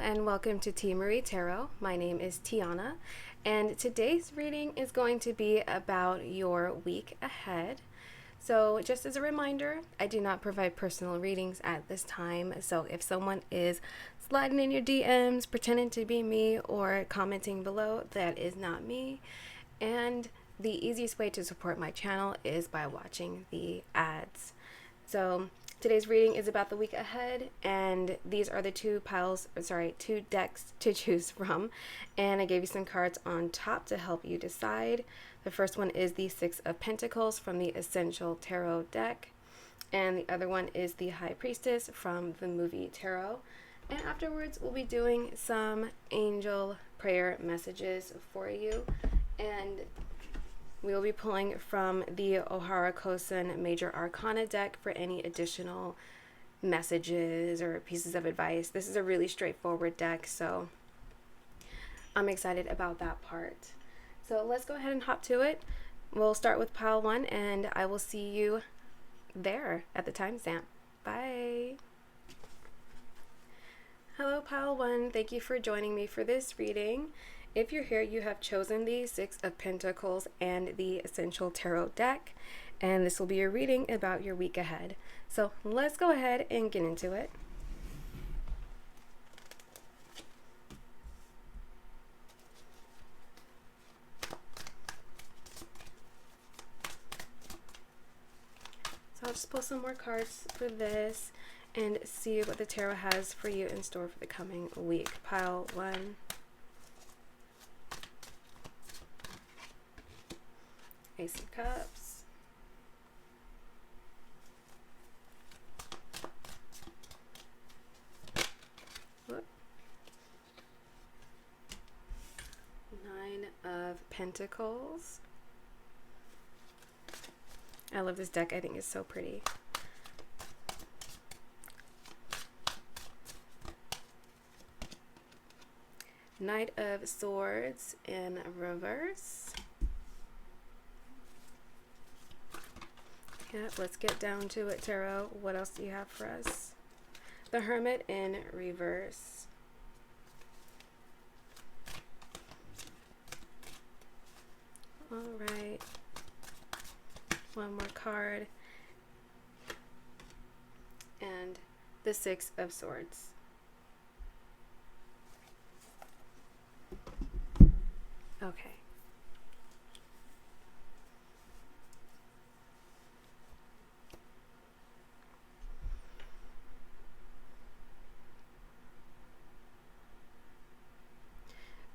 and welcome to T. Marie Tarot. My name is Tiana, and today's reading is going to be about your week ahead. So just as a reminder, I do not provide personal readings at this time. So if someone is sliding in your DMs, pretending to be me, or commenting below, that is not me. And the easiest way to support my channel is by watching the ads. So today's reading is about the week ahead, and these are the two decks to choose from. And I gave you some cards on top to help you decide. The first one is the Six of Pentacles from the Essential Tarot deck, and the other one is the High Priestess from the movie Tarot. And afterwards, we'll be doing some angel prayer messages for you, and we will be pulling from the Ohara Kosen Major Arcana deck for any additional messages or pieces of advice. This is a really straightforward deck, so I'm excited about that part. So let's go ahead and hop to it. We'll start with pile 1, and I will see you there at the timestamp. Bye. Hello, pile 1. Thank you for joining me for this reading. If you're here, you have chosen the Six of Pentacles and the Essential Tarot deck, and this will be a reading about your week ahead. So let's go ahead and get into it. So I'll just pull some more cards for this and see what the tarot has for you in store for the coming week. Pile 1. Ace of Cups. Whoop. 9 of Pentacles. I love this deck. I think it's so pretty. Knight of Swords in reverse. Yeah, let's get down to it, Tarot. What else do you have for us? The Hermit in reverse. All right. One more card. And the Six of Swords. Okay.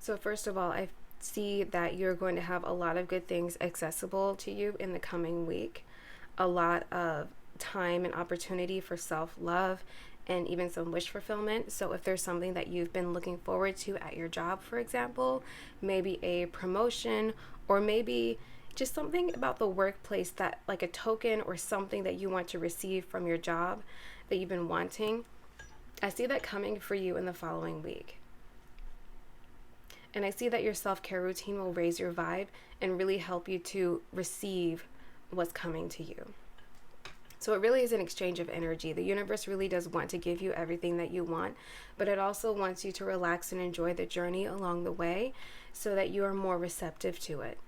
So first of all, I see that you're going to have a lot of good things accessible to you in the coming week. A lot of time and opportunity for self-love and even some wish fulfillment. So if there's something that you've been looking forward to at your job, for example, maybe a promotion, or maybe just something about the workplace that, like a token or something that you want to receive from your job that you've been wanting, I see that coming for you in the following week. And I see that your self-care routine will raise your vibe and really help you to receive what's coming to you. So it really is an exchange of energy. The universe really does want to give you everything that you want, but it also wants you to relax and enjoy the journey along the way so that you are more receptive to it.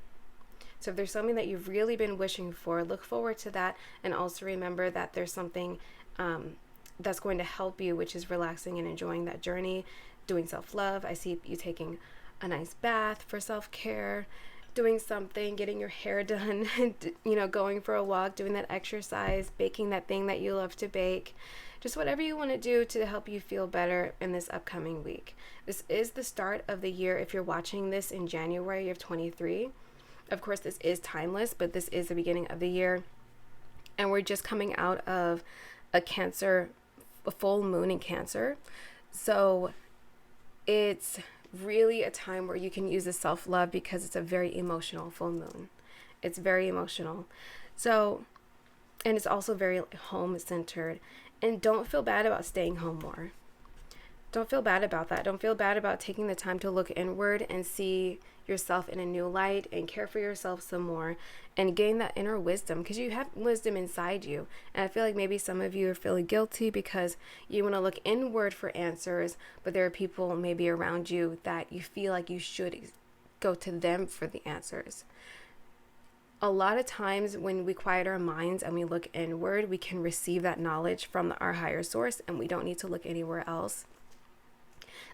So if there's something that you've really been wishing for, look forward to that, and also remember that there's something that's going to help you, which is relaxing and enjoying that journey, doing self-love. I see you taking a nice bath for self-care, doing something, getting your hair done, going for a walk, doing that exercise, baking that thing that you love to bake, just whatever you want to do to help you feel better in this upcoming week. This is the start of the year if you're watching this in January of 23. Of course, this is timeless, but this is the beginning of the year, and we're just coming out of a full moon in Cancer. So it's really a time where you can use the self-love because it's a very emotional full moon. It's very emotional. So, and it's also very home centered. And don't feel bad about staying home more. Don't feel bad about that. Don't feel bad about taking the time to look inward and see yourself in a new light and care for yourself some more and gain that inner wisdom, because you have wisdom inside you. And I feel like maybe some of you are feeling guilty because you want to look inward for answers, but there are people maybe around you that you feel like you should go to them for the answers. A lot of times when we quiet our minds and we look inward, we can receive that knowledge from our higher source, and we don't need to look anywhere else.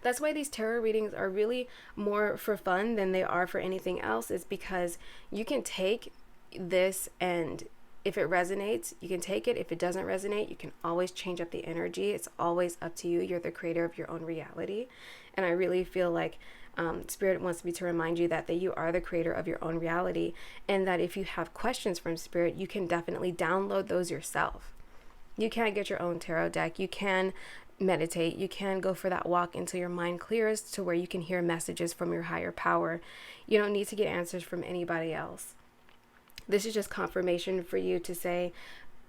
That's why these tarot readings are really more for fun than they are for anything else, is because you can take this, and if it resonates, you can take it. If it doesn't resonate, you can always change up the energy. It's always up to you. You're the creator of your own reality. And I really feel like Spirit wants me to remind you that you are the creator of your own reality, and that if you have questions from Spirit, you can definitely download those yourself. You can get your own tarot deck. You can meditate. You can go for that walk until your mind clears to where you can hear messages from your higher power. You don't need to get answers from anybody else. This is just confirmation for you to say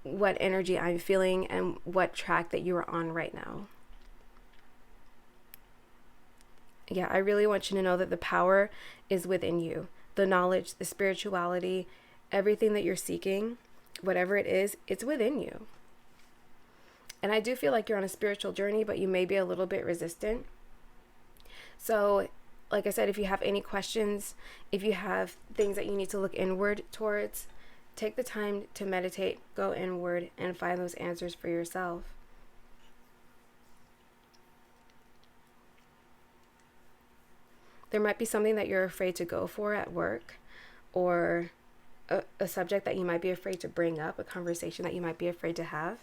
what energy I'm feeling and what track that you are on right now. Yeah, I really want you to know that the power is within you. The knowledge, the spirituality, everything that you're seeking, whatever it is, it's within you. And I do feel like you're on a spiritual journey, but you may be a little bit resistant. So, like I said, if you have any questions, if you have things that you need to look inward towards, take the time to meditate, go inward, and find those answers for yourself. There might be something that you're afraid to go for at work, or a subject that you might be afraid to bring up, a conversation that you might be afraid to have.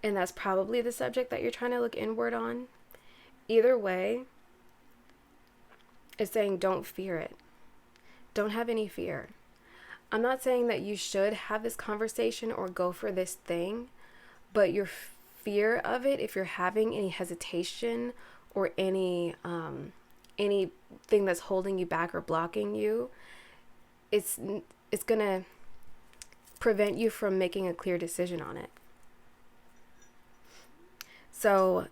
And that's probably the subject that you're trying to look inward on. Either way, it's saying don't fear it. Don't have any fear. I'm not saying that you should have this conversation or go for this thing, but your fear of it, if you're having any hesitation or anything that's holding you back or blocking you, it's gonna prevent you from making a clear decision on it. So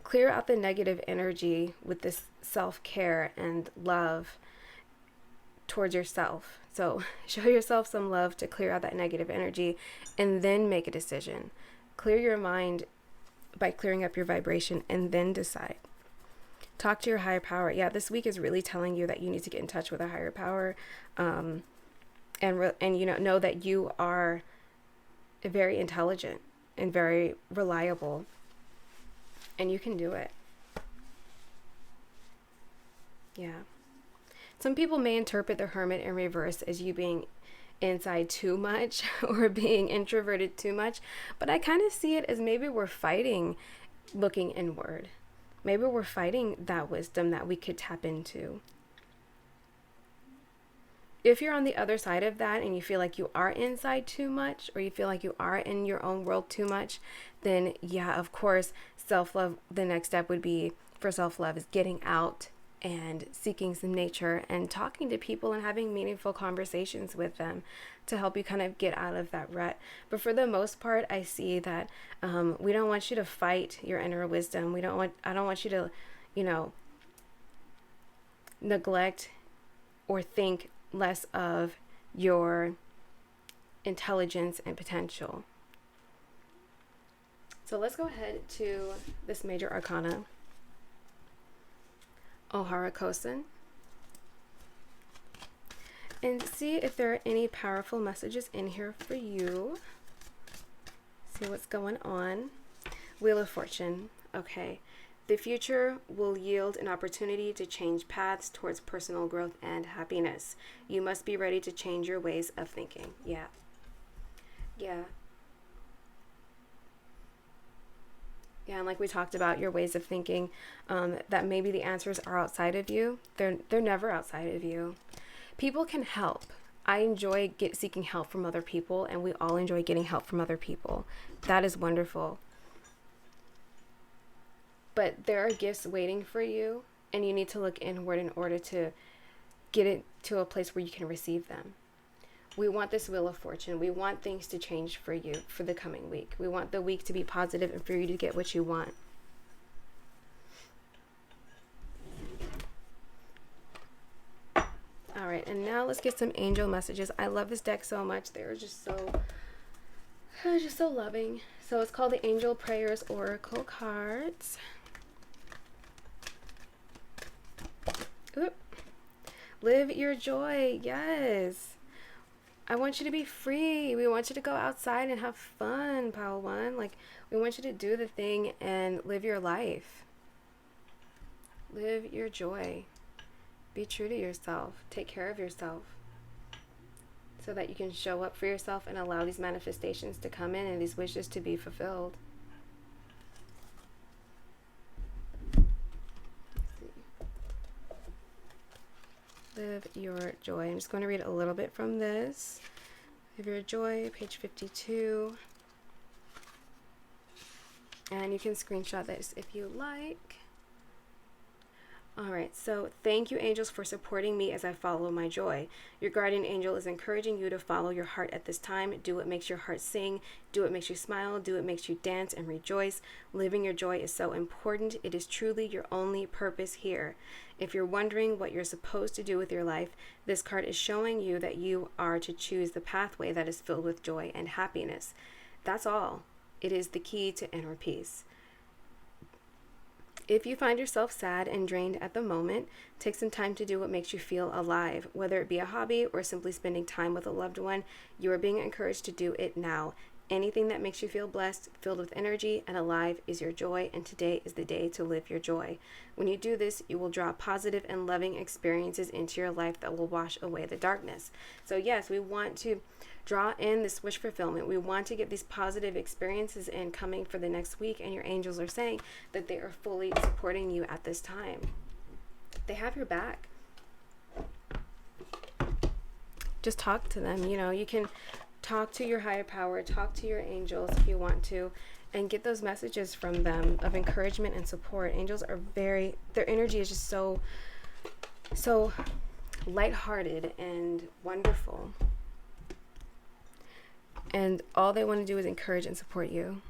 clear out the negative energy with this self-care and love towards yourself. So show yourself some love to clear out that negative energy, and then make a decision. Clear your mind by clearing up your vibration, and then decide. Talk to your higher power. Yeah, this week is really telling you that you need to get in touch with a higher power, and know that you are very intelligent and very reliable, and you can do it. Yeah. Some people may interpret the Hermit in reverse as you being inside too much or being introverted too much, but I kind of see it as maybe we're fighting looking inward. Maybe we're fighting that wisdom that we could tap into. If you're on the other side of that and you feel like you are inside too much, or you feel like you are in your own world too much, then yeah, of course, self-love, the next step would be for self-love is getting out and seeking some nature and talking to people and having meaningful conversations with them to help you kind of get out of that rut. But for the most part, I see that we don't want you to fight your inner wisdom. I don't want you to, neglect or think less of your intelligence and potential. So let's go ahead to this major arcana, Ohara Kosen, and see if there are any powerful messages in here for you. See what's going on. Wheel of Fortune. Okay. The future will yield an opportunity to change paths towards personal growth and happiness. You must be ready to change your ways of thinking. Yeah. Yeah, and like we talked about, your ways of thinking, that maybe the answers are outside of you. They're never outside of you. People can help. I enjoy seeking help from other people, and we all enjoy getting help from other people. That is wonderful. But there are gifts waiting for you, and you need to look inward in order to get it to a place where you can receive them. We want this wheel of fortune. We want things to change for you for the coming week. We want the week to be positive and for you to get what you want. All right, and now let's get some angel messages. I love this deck so much. They're just so loving. So it's called the Angel Prayers Oracle cards. Oop. Live your joy. Yes. I want you to be free. We want you to go outside and have fun, Pile One. Like, we want you to do the thing and live your life. Live your joy. Be true to yourself. Take care of yourself so that you can show up for yourself and allow these manifestations to come in and these wishes to be fulfilled. Live your joy. I'm just going to read a little bit from this. Live your joy, page 52. And you can screenshot this if you like. All right, so thank you, angels, for supporting me as I follow my joy. Your guardian angel is encouraging you to follow your heart at this time. Do what makes your heart sing. Do what makes you smile. Do what makes you dance and rejoice. Living your joy is so important. It is truly your only purpose here. If you're wondering what you're supposed to do with your life, this card is showing you that you are to choose the pathway that is filled with joy and happiness. That's all. It is the key to inner peace. If you find yourself sad and drained at the moment, take some time to do what makes you feel alive. Whether it be a hobby or simply spending time with a loved one, you are being encouraged to do it now. Anything that makes you feel blessed, filled with energy, and alive is your joy, and today is the day to live your joy. When you do this, you will draw positive and loving experiences into your life that will wash away the darkness. So yes, we want to draw in this wish fulfillment. We want to get these positive experiences in coming for the next week, and your angels are saying that they are fully supporting you at this time. They have your back. Just talk to them. You can talk to your higher power, talk to your angels if you want to, and get those messages from them of encouragement and support. Angels are their energy is just so lighthearted and wonderful. And all they want to do is encourage and support you.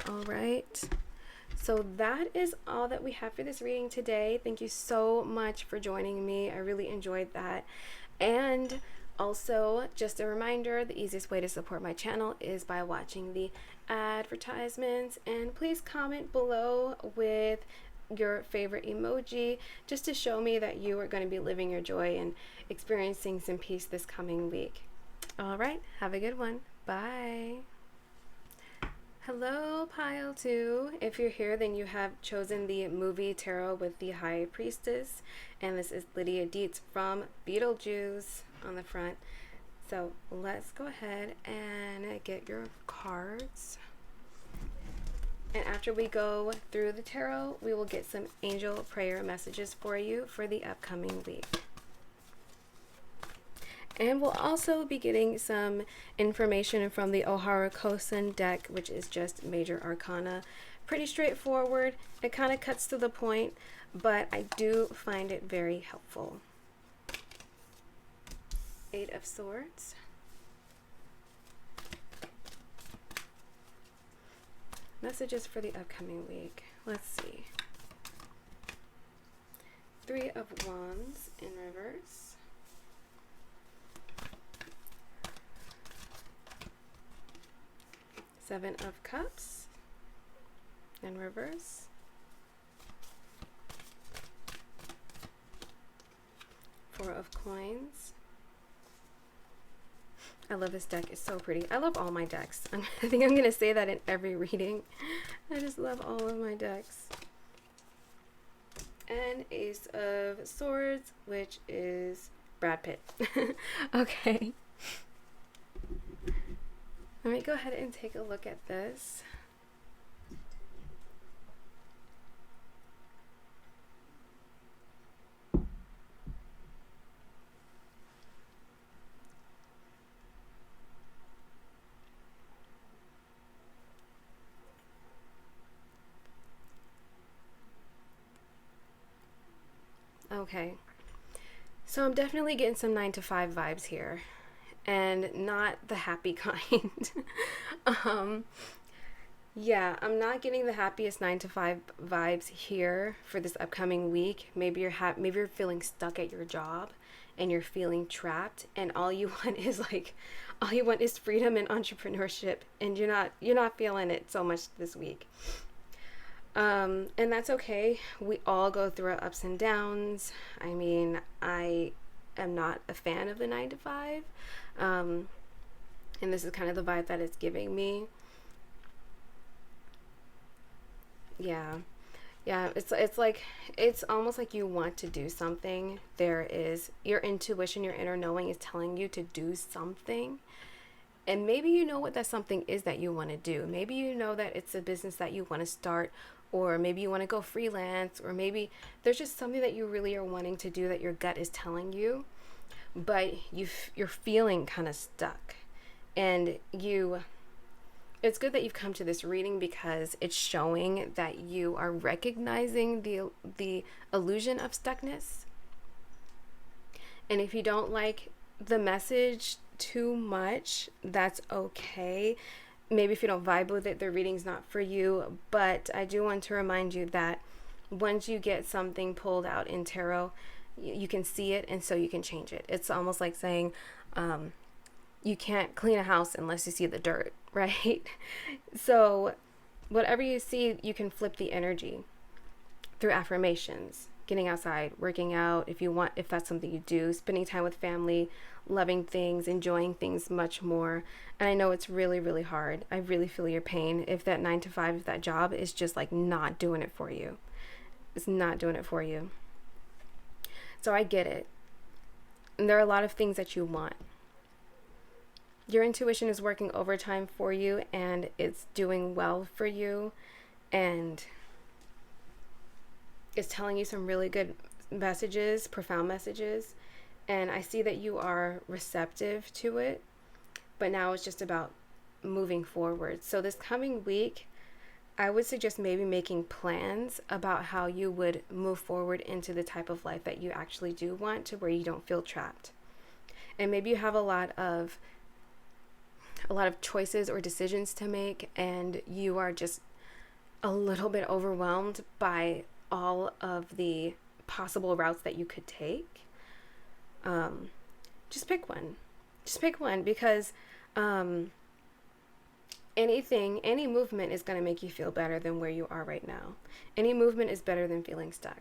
All right. So that is all that we have for this reading today. Thank you so much for joining me. I really enjoyed that. And also, just a reminder, the easiest way to support my channel is by watching the advertisements. And please comment below with your favorite emoji just to show me that you are going to be living your joy and experiencing some peace this coming week. All right, have a good one. Bye. Hello, Pile 2. If you're here, then you have chosen the movie Tarot with the High Priestess. And this is Lydia Dietz from Beetlejuice on the front. So let's go ahead and get your cards. And after we go through the tarot, we will get some angel prayer messages for you for the upcoming week. And we'll also be getting some information from the Ohara Kosen deck, which is just Major Arcana. Pretty straightforward. It kind of cuts to the point, but I do find it very helpful. 8 of Swords. Messages for the upcoming week. Let's see. 3 of Wands in reverse. 7 of Cups in reverse. 4 of Coins. I love this deck. It's so pretty. I love all my decks. I think I'm going to say that in every reading. I just love all of my decks. And Ace of Swords, which is Brad Pitt. Okay. Let me go ahead and take a look at this. Okay, So I'm definitely getting some 9 to 5 vibes here, and not the happy kind. um, yeah, I'm not getting the happiest 9 to 5 vibes here for this upcoming week. Maybe you're feeling stuck at your job, and you're feeling trapped, and all you want is freedom and entrepreneurship, and you're not feeling it so much this week. And that's okay. We all go through our ups and downs. I mean, I am not a fan of the 9 to 5. Um, and this is kind of the vibe that it's giving me. Yeah. Yeah, it's almost like you want to do something. There is your intuition, your inner knowing is telling you to do something. And maybe you know what that something is that you want to do. Maybe you know that it's a business that you want to start, or maybe you want to go freelance, or maybe there's just something that you really are wanting to do that your gut is telling you, but you're feeling kind of stuck. And it's good that you've come to this reading because it's showing that you are recognizing the illusion of stuckness. And if you don't like the message too much, that's okay. Maybe if you don't vibe with it, the reading's not for you. But I do want to remind you that once you get something pulled out in tarot, you can see it, and so you can change it. It's almost like saying, you can't clean a house unless you see the dirt, right? So whatever you see, you can flip the energy through affirmations, getting outside, working out if that's something you do, spending time with family, loving things, enjoying things much more. And I know it's really, really hard. I really feel your pain if that 9 to 5, if that job is just like not doing it for you. It's not doing it for you. So I get it. And there are a lot of things that you want. Your intuition is working overtime for you, and it's doing well for you, and it's telling you some really good messages, profound messages. And I see that you are receptive to it, but now it's just about moving forward. So this coming week, I would suggest maybe making plans about how you would move forward into the type of life that you actually do want, to where you don't feel trapped. And maybe you have a lot of choices or decisions to make, and you are just a little bit overwhelmed by all of the possible routes that you could take. Just pick one. Just pick one, because any movement is going to make you feel better than where you are right now. Any movement is better than feeling stuck.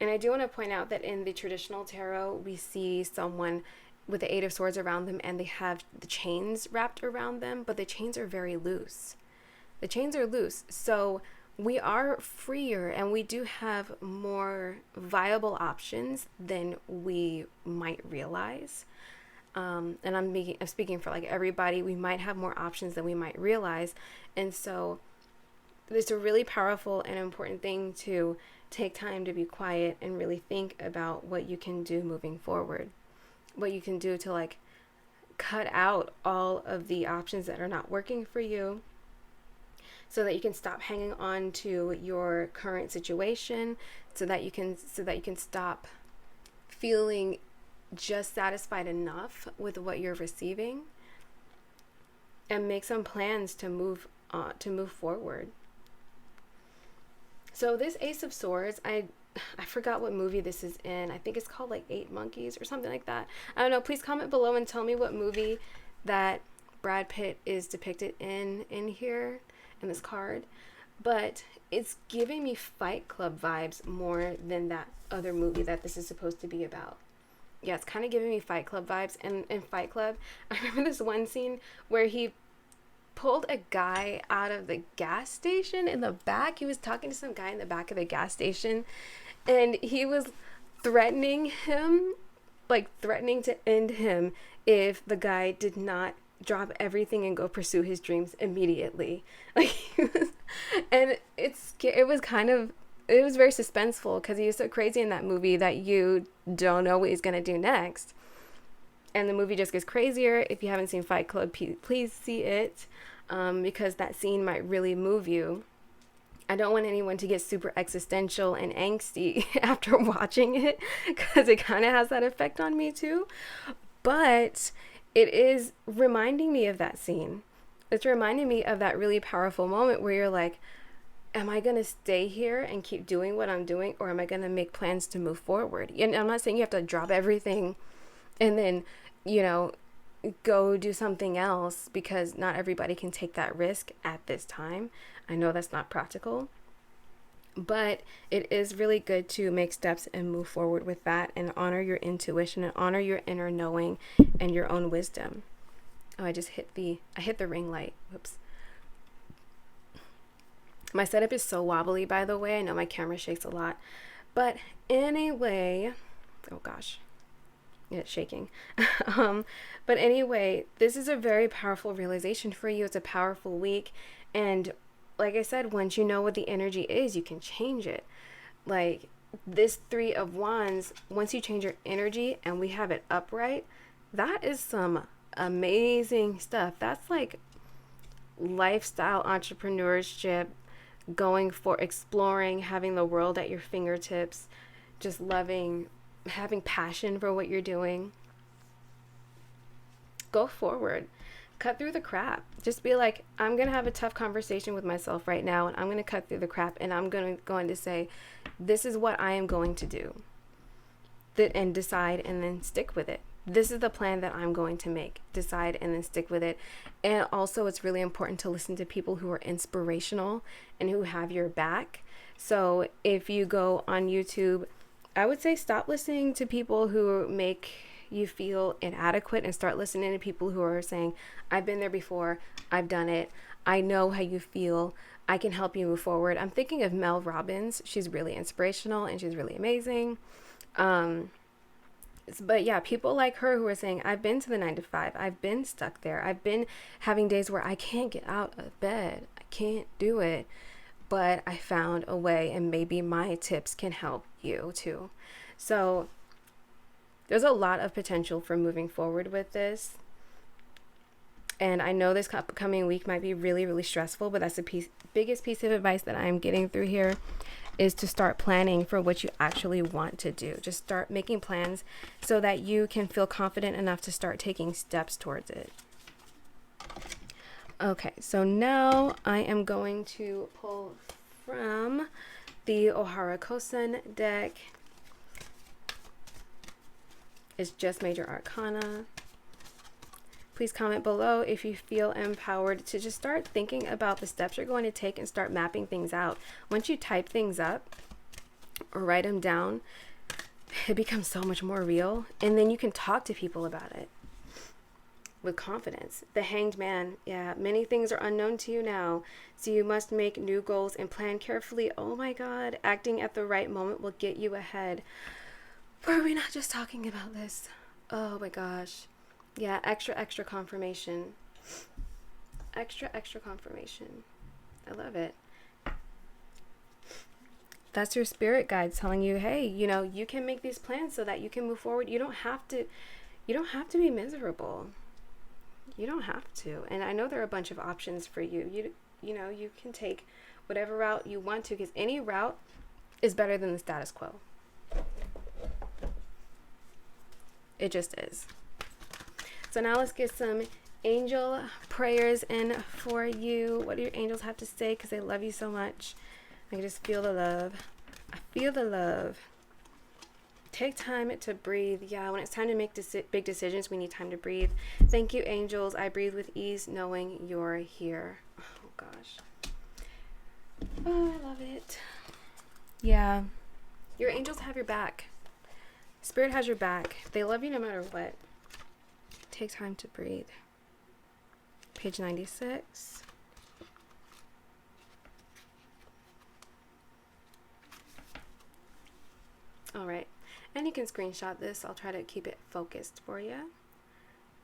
And I do want to point out that in the traditional tarot, we see someone with the 8 of Swords around them, and they have the chains wrapped around them, but the chains are very loose. The chains are loose. So we are freer, and we do have more viable options than we might realize. And I'm speaking for like everybody. We might have more options than we might realize. And so it's a really powerful and important thing to take time to be quiet and really think about what you can do moving forward. What you can do to like cut out all of the options that are not working for you, so that you can stop hanging on to your current situation, so that you can stop feeling just satisfied enough with what you're receiving, and make some plans to move forward. So this Ace of Swords, I forgot what movie this is in. I think it's called like 8 Monkeys or something like that. I don't know. Please comment below and tell me what movie that Brad Pitt is depicted in here in this card. But it's giving me Fight Club vibes more than that other movie that this is supposed to be about. Yeah, it's kind of giving me Fight Club vibes. And in Fight Club, I remember this one scene where he pulled a guy out of the gas station in the back. He was talking to some guy in the back of the gas station, and he was threatening to end him if the guy did not drop everything and go pursue his dreams immediately. Like, and it was very suspenseful, because he was so crazy in that movie that you don't know what he's gonna do next. And the movie just gets crazier. If you haven't seen Fight Club, please see it, because that scene might really move you. I don't want anyone to get super existential and angsty after watching it, because it kind of has that effect on me too. But it is reminding me of that scene. It's reminding me of that really powerful moment where you're like, am I going to stay here and keep doing what I'm doing, or am I going to make plans to move forward? And I'm not saying you have to drop everything and then, go do something else, because not everybody can take that risk at this time. I know that's not practical, but it is really good to make steps and move forward with that, and honor your intuition and honor your inner knowing and your own wisdom. Oh, I hit the ring light. Whoops. My setup is so wobbly, by the way. I know my camera shakes a lot, but anyway, oh gosh. It's shaking. But anyway, this is a very powerful realization for you. It's a powerful week. And like I said, once you know what the energy is, you can change it. Like this 3 of Wands, once you change your energy and we have it upright, that is some amazing stuff. That's like lifestyle entrepreneurship, going for exploring, having the world at your fingertips, just loving, having passion for what you're doing. Go forward. Cut through the crap. Just be like, I'm going to have a tough conversation with myself right now, and I'm going to cut through the crap, and I'm going to say, this is what I am going to do. And decide, and then stick with it. This is the plan that I'm going to make. Decide and then stick with it. And also, it's really important to listen to people who are inspirational and who have your back. So if you go on YouTube, I would say stop listening to people who make you feel inadequate and start listening to people who are saying, I've been there before, I've done it, I know how you feel, I can help you move forward. I'm thinking of Mel Robbins. She's really inspirational and she's really amazing. But yeah, people like her who are saying, I've been to the 9 to 5, I've been stuck there, I've been having days where I can't get out of bed, I can't do it, but I found a way, and maybe my tips can help you too. So there's a lot of potential for moving forward with this. And I know this upcoming week might be really, really stressful, but that's the biggest piece of advice that I'm getting through here, is to start planning for what you actually want to do. Just start making plans so that you can feel confident enough to start taking steps towards it. Okay, so now I am going to pull from the Ohara Kosen deck. It's just major arcana. Please comment below if you feel empowered to just start thinking about the steps you're going to take and start mapping things out. Once you type things up or write them down, it becomes so much more real, and then you can talk to people about it with confidence. The Hanged Man, yeah, many things are unknown to you now, so you must make new goals and plan carefully. Oh my God, acting at the right moment will get you ahead. Were we not just talking about this? Oh my gosh. Yeah, extra confirmation. Extra confirmation. I love it. That's your spirit guide telling you, hey, you can make these plans so that you can move forward. You don't have to be miserable. You don't have to. And I know there are a bunch of options for you. You can take whatever route you want to, because any route is better than the status quo. It just is. So now let's get some angel prayers in for you. What do your angels have to say? Because they love you so much. I can just feel the love. I feel the love. Take time to breathe. Yeah, when it's time to make big decisions, we need time to breathe. Thank you, angels. I breathe with ease knowing you're here. Oh, gosh. Oh, I love it. Yeah. Your angels have your back. Spirit has your back. They love you no matter what. Take time to breathe. Page 96. All right. And you can screenshot this. I'll try to keep it focused for you.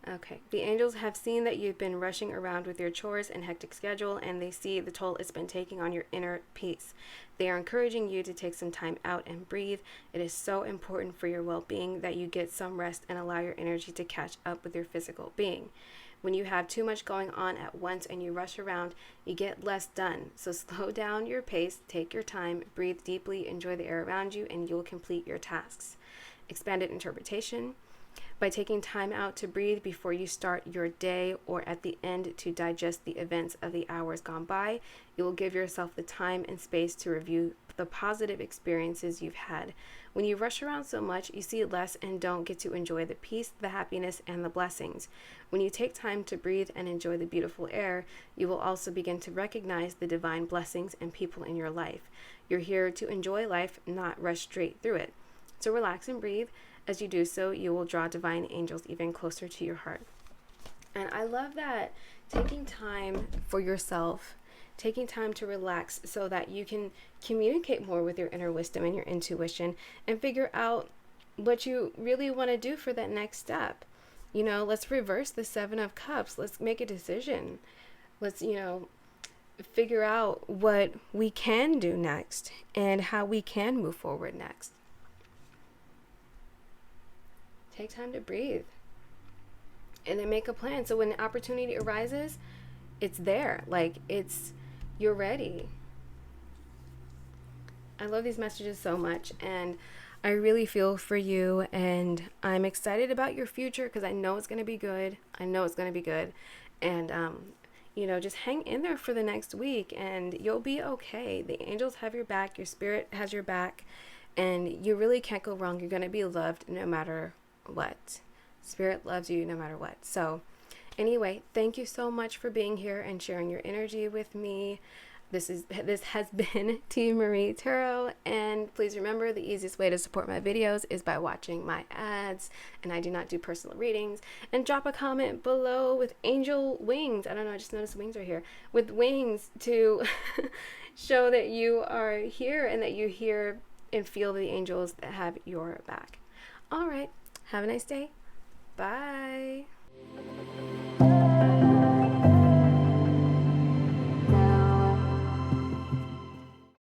Okay. The angels have seen that you've been rushing around with your chores and hectic schedule, and they see the toll it's been taking on your inner peace. They are encouraging you to take some time out and breathe. It is so important for your well-being that you get some rest and allow your energy to catch up with your physical being. When you have too much going on at once and you rush around, you get less done. So slow down your pace, take your time, breathe deeply, enjoy the air around you, and you'll complete your tasks. Expanded interpretation. By taking time out to breathe before you start your day or at the end to digest the events of the hours gone by, you will give yourself the time and space to review the positive experiences you've had. When you rush around so much, you see less and don't get to enjoy the peace, the happiness, and the blessings. When you take time to breathe and enjoy the beautiful air, you will also begin to recognize the divine blessings and people in your life. You're here to enjoy life, not rush straight through it. So relax and breathe. As you do so, you will draw divine angels even closer to your heart. And I love that, taking time for yourself, taking time to relax so that you can communicate more with your inner wisdom and your intuition and figure out what you really want to do for that next step. Let's reverse the 7 of Cups. Let's make a decision. Let's, figure out what we can do next and how we can move forward next. Take time to breathe and then make a plan. So when the opportunity arises, it's there. You're ready. I love these messages so much, and I really feel for you, and I'm excited about your future because I know it's going to be good. And, just hang in there for the next week and you'll be okay. The angels have your back. Your spirit has your back, and you really can't go wrong. You're going to be loved no matter what. Spirit loves you no matter what. So anyway, thank you so much for being here and sharing your energy with me. This has been T. Marie Tarot, and please remember, the easiest way to support my videos is by watching my ads, and I do not do personal readings. And drop a comment below with angel wings. I don't know, I just noticed wings are here. With wings to show that you are here and that you hear and feel the angels that have your back. All right. Have a nice day. Bye.